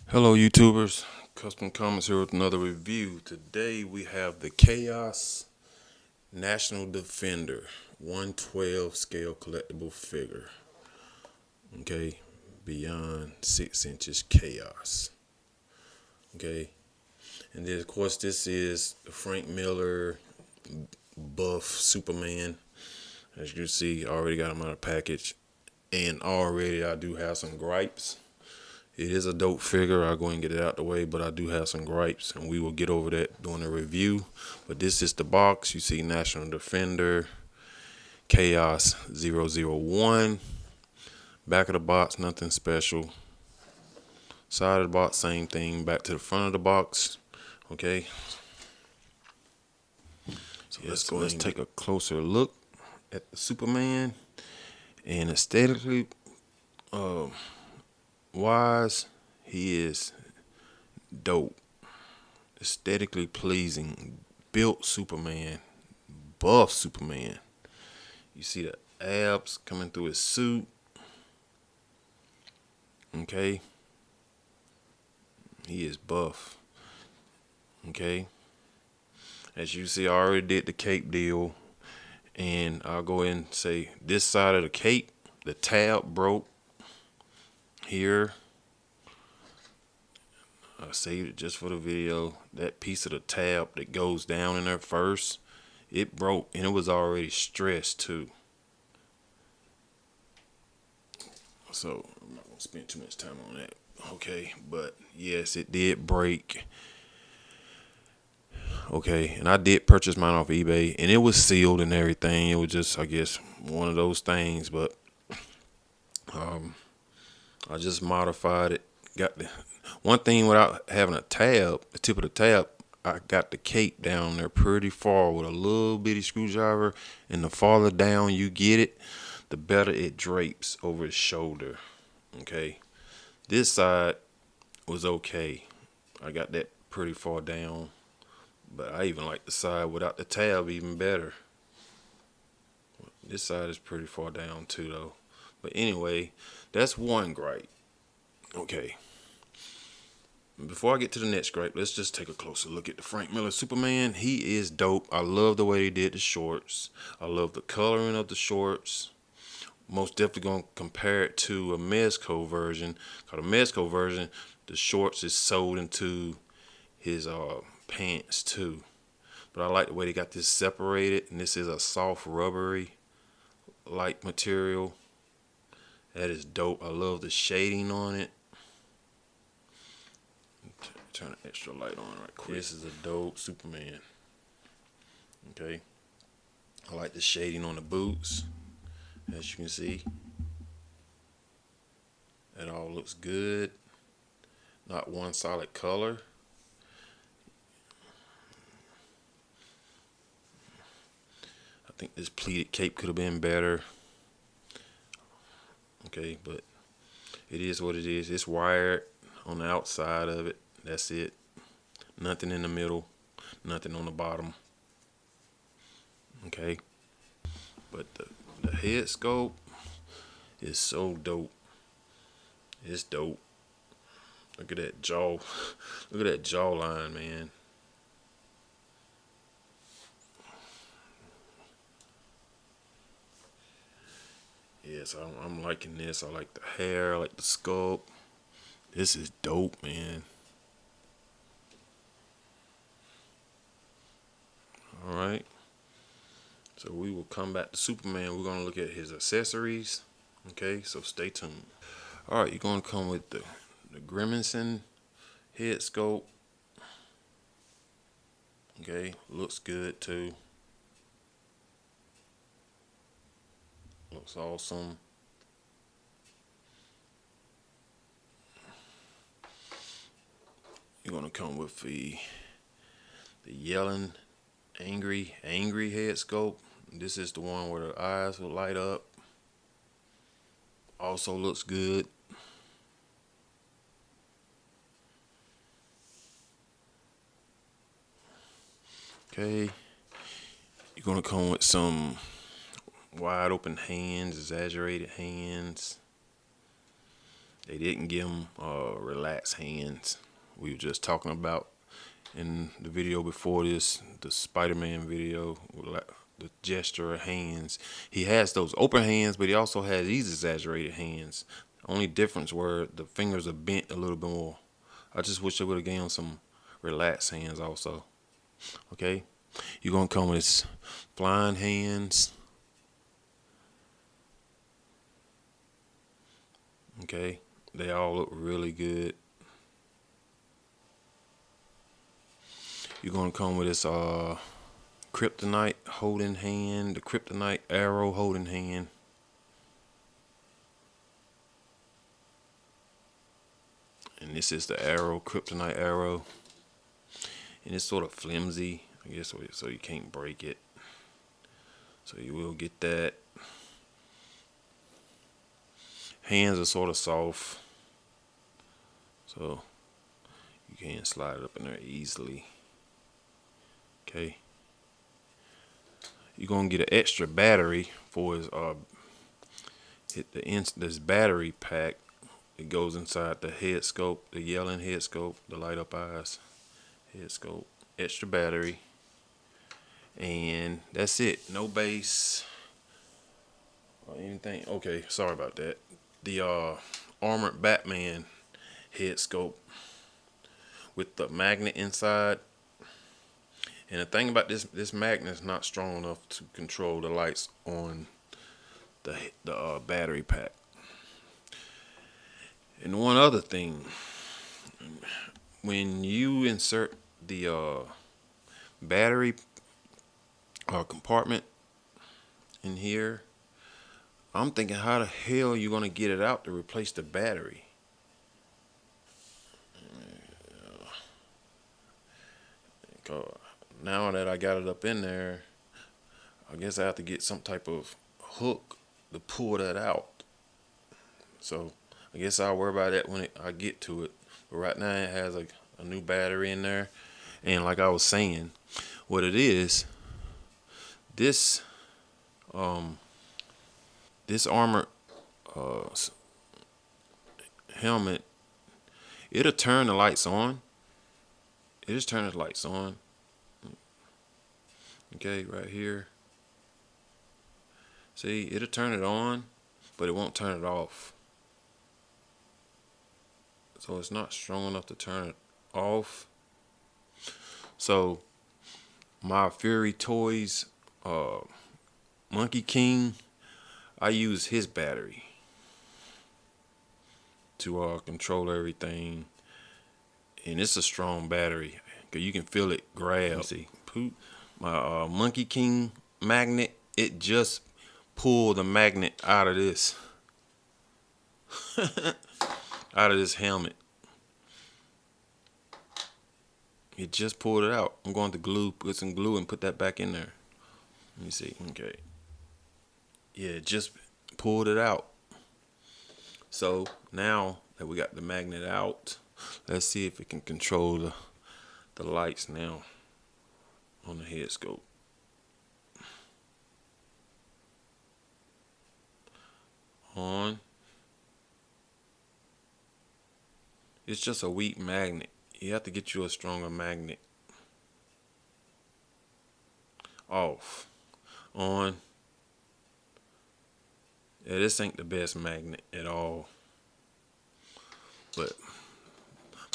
Hello YouTubers, Custom Comments here with another review. Today we have the Chaos National Defender 112 scale collectible figure. Okay, beyond 6 inches chaos. Okay, and then of course this is the Frank Miller buff Superman. As you can see, I already got him out of package, and already I do have some gripes. It is a dope figure. I'll go and get it out the way, but I do have some gripes, and we will get over that during the review. But this is the box. You see National Defender, Chaos 001. Back of the box, nothing special. Side of the box, same thing. Back to the front of the box. Okay. So let's take a closer look at the Superman. And aesthetically, wise, he is dope. Aesthetically pleasing, built Superman, buff Superman. You see the abs coming through his suit. Okay, he is buff. Okay, as you see, I already did the cape deal, and I'll go ahead and say this side of the cape, the tab broke here. I saved it just for the video. That piece of the tab that goes down in there first, it broke, and it was already stressed too. So I'm not gonna spend too much time on that. Okay, but yes, it did break. Okay, and I did purchase mine off eBay, and it was sealed and everything. It was just, I guess, one of those things. But I just modified it. Got the one thing without having a tab, the tip of the tab. I got the cape down there pretty far with a little bitty screwdriver, and the farther down you get it, the better it drapes over his shoulder. Okay, this side was okay. I got that pretty far down, but I even like the side without the tab even better. This side is pretty far down too though. But anyway, that's one gripe. Okay. Before I get to the next gripe, let's just take a closer look at the Frank Miller Superman. He is dope. I love the way he did the shorts. I love the coloring of the shorts. Most definitely going to compare it to a Mezco version. Cause the Mezco version, the shorts is sewed into his pants too. But I like the way they got this separated, and this is a soft rubbery like material. That is dope. I love the shading on it. Turn the extra light on right quick. This is a dope Superman. Okay. I like the shading on the boots. As you can see, that all looks good. Not one solid color. I think this pleated cape could have been better. Okay, but it is what it is. It's wired on the outside of it. That's it. Nothing in the middle. Nothing on the bottom. Okay. But the head sculpt is so dope. It's dope. Look at that jaw. Look at that jawline, man. Yes, I'm liking this. I like the hair. I like the sculpt. This is dope, man. All right. So we will come back to Superman. We're going to look at his accessories. Okay, so stay tuned. All right, you're going to come with the Grimmonson head sculpt. Okay, looks good too. Looks awesome. You're gonna come with the yelling, angry head sculpt. This is the one where the eyes will light up. Also looks good. Okay, you're gonna come with some wide open hands, exaggerated hands. They didn't give him relaxed hands. We were just talking about in the video before this, the Spider-Man video, the gesture of hands. He has those open hands, but he also has these exaggerated hands. Only difference where the fingers are bent a little bit more. I just wish they would have given him some relaxed hands also. Okay, you're gonna come with his flying hands. Okay, they all look really good. You're gonna come with this kryptonite holding hand, the kryptonite arrow holding hand. And this is the arrow, kryptonite arrow. And it's sort of flimsy, I guess, so you can't break it. So you will get that. Hands are sort of soft, so you can slide it up in there easily. Okay. You're gonna get an extra battery for his this battery pack. It goes inside the head scope, the yelling head scope, the light up eyes head scope. Extra battery, and that's it. No base or anything. Okay, sorry about that. The armored Batman head scope with the magnet inside. And the thing about this magnet is not strong enough to control the lights on the battery pack. And one other thing, when you insert the battery compartment in here, I'm thinking, how the hell are you gonna get it out to replace the battery? Now that I got it up in there, I guess I have to get some type of hook to pull that out. So I guess I'll worry about that when I get to it. But right now it has a new battery in there. And like I was saying, what it is, this this armored helmet, it'll turn the lights on. It just turns the lights on. Okay, right here. See, it'll turn it on, but it won't turn it off. So it's not strong enough to turn it off. So my Fury Toys Monkey King, I use his battery to control everything. And it's a strong battery, cause you can feel it grab. See, my Monkey King magnet, it just pulled the magnet out of this, out of this helmet. It just pulled it out. I'm going to put some glue and put that back in there. Let me see. Okay. Yeah, it just pulled it out. So now that we got the magnet out, let's see if it can control the lights now on the head scope. On. It's just a weak magnet. You have to get you a stronger magnet. Off. On. Yeah, this ain't the best magnet at all. But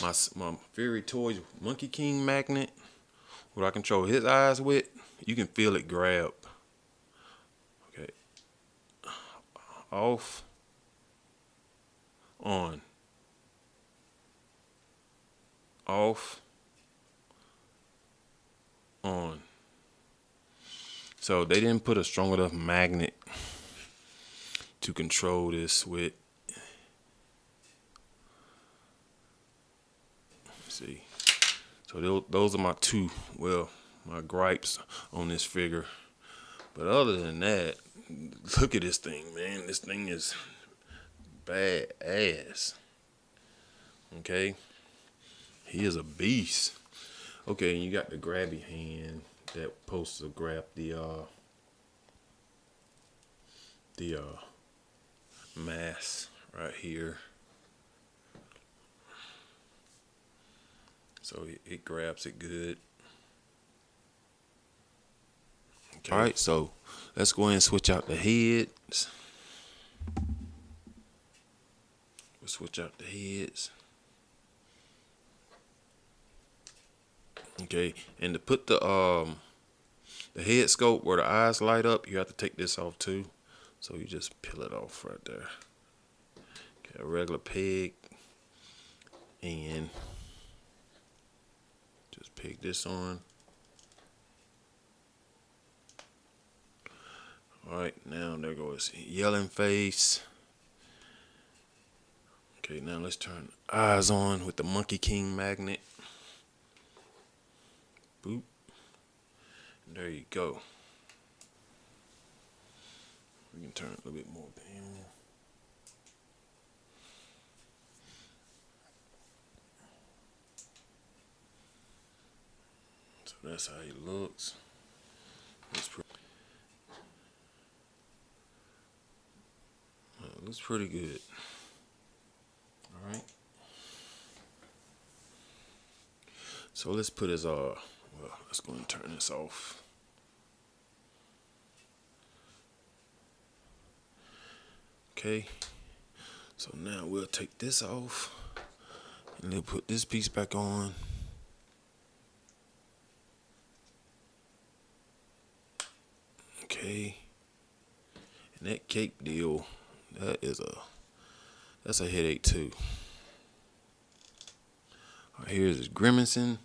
my Fury Toys Monkey King magnet, what I control his eyes with, you can feel it grab. Okay. Off. On. Off. On. So they didn't put a strong enough magnet to control this with. See, so those are my my gripes on this figure. But other than that, look at this thing, man. This thing is bad ass. Okay, he is a beast. Okay, and you got the grabby hand that supposed to grab the mask right here. so it grabs it good. Okay. All right, so let's go ahead and switch out the heads. We'll switch out the heads. Okay, and to put the head scope where the eyes light up, you have to take this off too. So you just peel it off right there. Okay, a regular peg, and just peg this on. Alright, now there goes yelling face. Okay, now let's turn the eyes on with the Monkey King magnet. Boop. And there you go. We can turn it a little bit more down. So that's how he looks. Looks pretty good. All right. So let's put his well, let's go and turn this off. Okay. So now we'll take this off and then put this piece back on. Okay. And that cape deal, that's a headache too. All right, here's his grimacing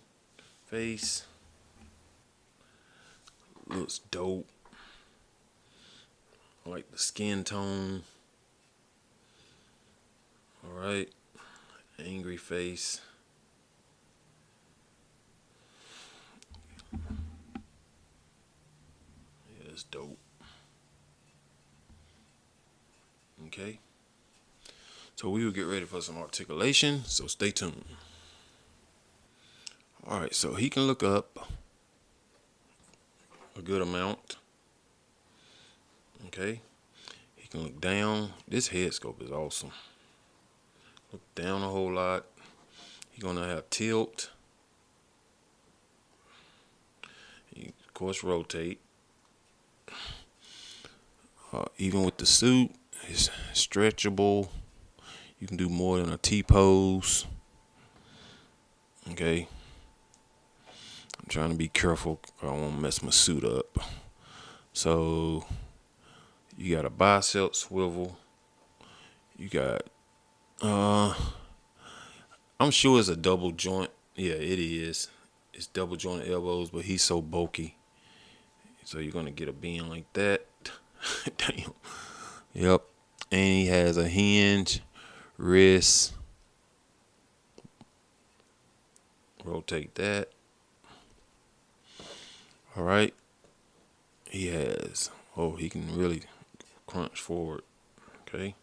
face. Looks dope. I like the skin tone. All right, angry face. Yeah, it's dope. Okay. So we will get ready for some articulation, so stay tuned. All right, so he can look up a good amount. Okay. He can look down. This head scope is awesome. Look down a whole lot. He's gonna have tilt. You, of course, rotate. Even with the suit, it's stretchable. You can do more than a T-pose. Okay. I'm trying to be careful. I don't want to mess my suit up. So you got a bicep swivel. You got I'm sure it's a double joint. Yeah, it is. It's double jointed elbows, but he's so bulky. So you're gonna get a bend like that. Damn. Yep. And he has a hinge, wrist. Rotate that. All right. He has. Oh, he can really crunch forward. Okay.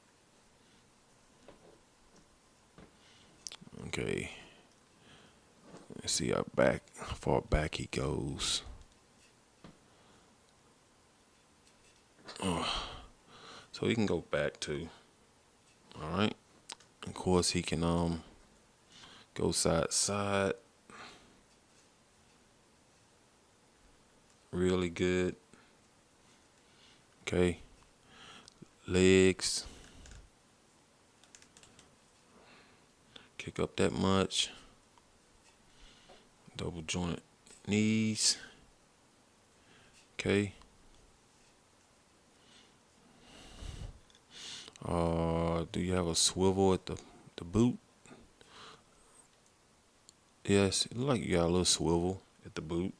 Okay. Let's see how far back he goes. Oh. So he can go back too. All right. Of course, he can go side to side. Really good. Okay. Legs. Kick up that much. Double joint knees. Okay. Do you have a swivel at the boot? Yes, it looks like you got a little swivel at the boot.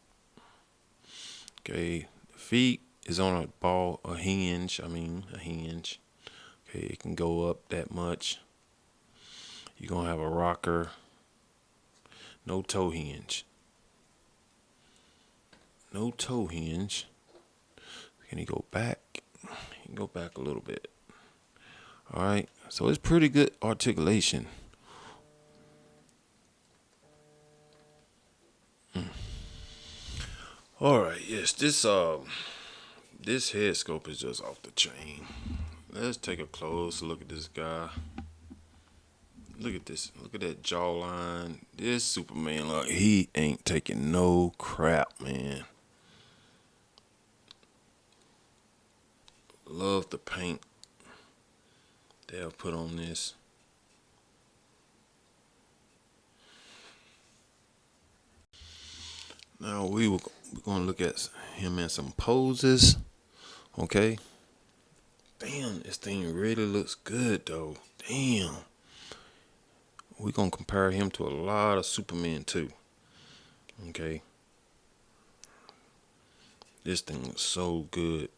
Okay, the feet is on a hinge. A hinge. Okay, it can go up that much. You're gonna have a rocker. No toe hinge. No toe hinge. Can he go back? He can go back a little bit. All right, so it's pretty good articulation. All right, yes, this head scope is just off the chain. Let's take a close look at this guy. Look at this. Look at that jawline. This Superman, like he ain't taking no crap, man. Love the paint they'll put on this. Now we're gonna look at him in some poses. Okay. Damn, this thing really looks good though. Damn. We're gonna compare him to a lot of Superman too. Okay. This thing looks so good.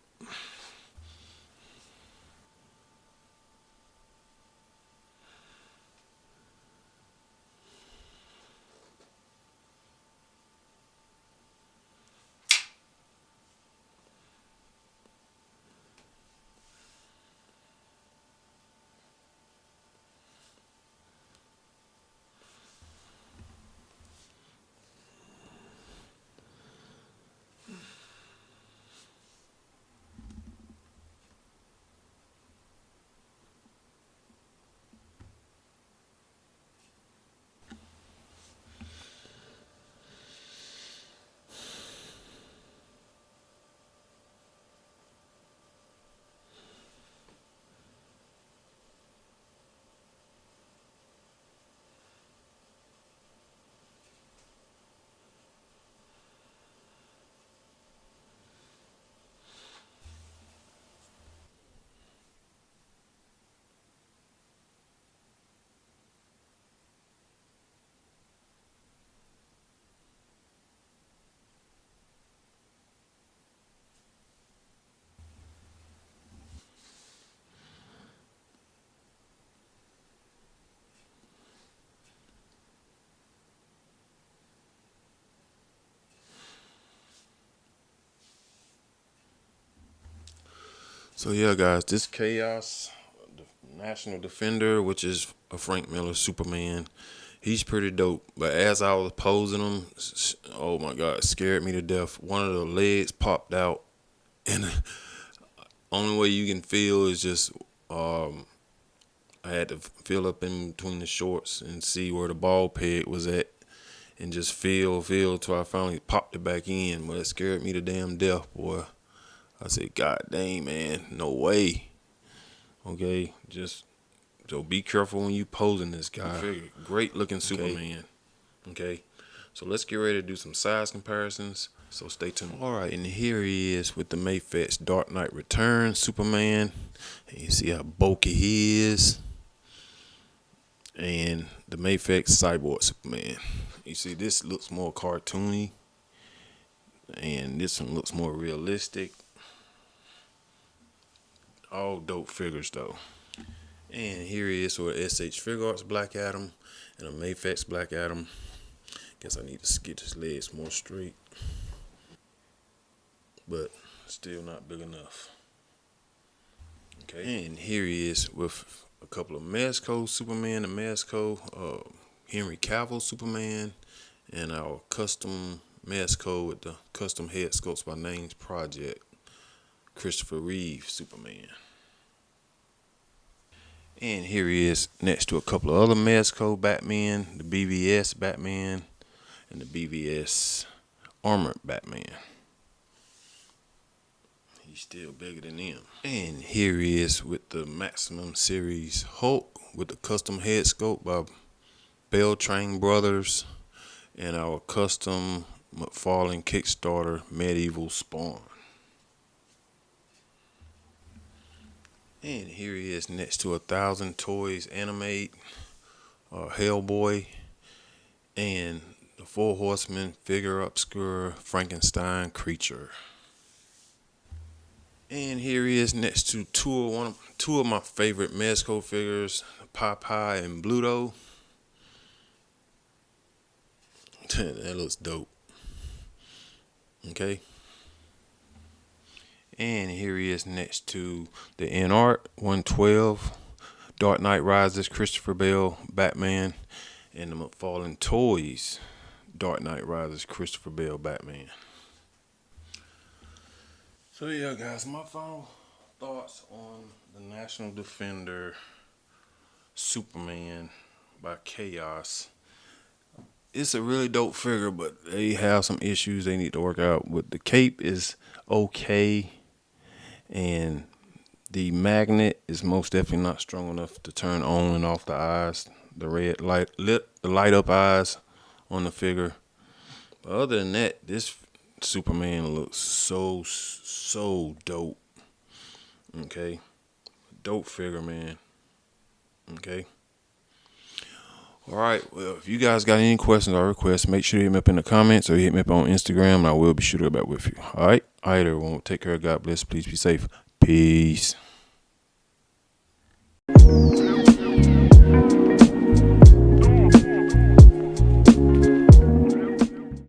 So yeah, guys, this Chaos, the National Defender, which is a Frank Miller Superman, he's pretty dope. But as I was posing him, oh my God, it scared me to death. One of the legs popped out, and the only way you can feel is just I had to feel up in between the shorts and see where the ball peg was at, and just feel till I finally popped it back in. But it scared me to damn death, boy. I said, God dang, man, no way. Okay, just so be careful when you posing this guy. Great looking Superman. Okay, so let's get ready to do some size comparisons. So stay tuned. All right, and here he is with the Mayfet's Dark Knight Returns Superman. And you see how bulky he is. And the Mayfet's Cyborg Superman. You see, this looks more cartoony, and this one looks more realistic. All dope figures though. And here he is with SH Figure Arts Black Adam and a Mayfet's Black Adam. Guess I need to get his legs more straight, but still not big enough. Okay. And here he is with a couple of Mezco Superman, the Mezco Henry Cavill Superman, and our custom Mezco with the custom head sculpts by Names Project, Christopher Reeve Superman. And here he is next to a couple of other Mezco Batman, the BVS Batman, and the BVS Armored Batman. He's still bigger than them. And here he is with the Maximum Series Hulk with the custom head sculpt by Beltrain Brothers and our custom McFarlane Kickstarter Medieval Spawn. And here he is next to 1,000 Toys Animate, Hellboy, and the Four Horsemen Figure Obscure Frankenstein Creature. And here he is next to two of my favorite Mezco figures, Popeye and Bluto. That looks dope. Okay. And here he is next to the N-Art 112, Dark Knight Rises Christopher Bale Batman, and the McFarlane Toys Dark Knight Rises Christopher Bale Batman. So yeah, guys, my final thoughts on the National Defender Superman by Chaos. It's a really dope figure, but they have some issues they need to work out with. The cape is okay, and the magnet is most definitely not strong enough to turn on and off the eyes, the red light, the light up eyes on the figure. But other than that, this Superman looks so dope. Okay, dope figure, man. Okay. All right. Well, if you guys got any questions or requests, make sure you hit me up in the comments or hit me up on Instagram, and I will be sure to get back with you. All right. All right, everyone. Take care. God bless. Please be safe. Peace.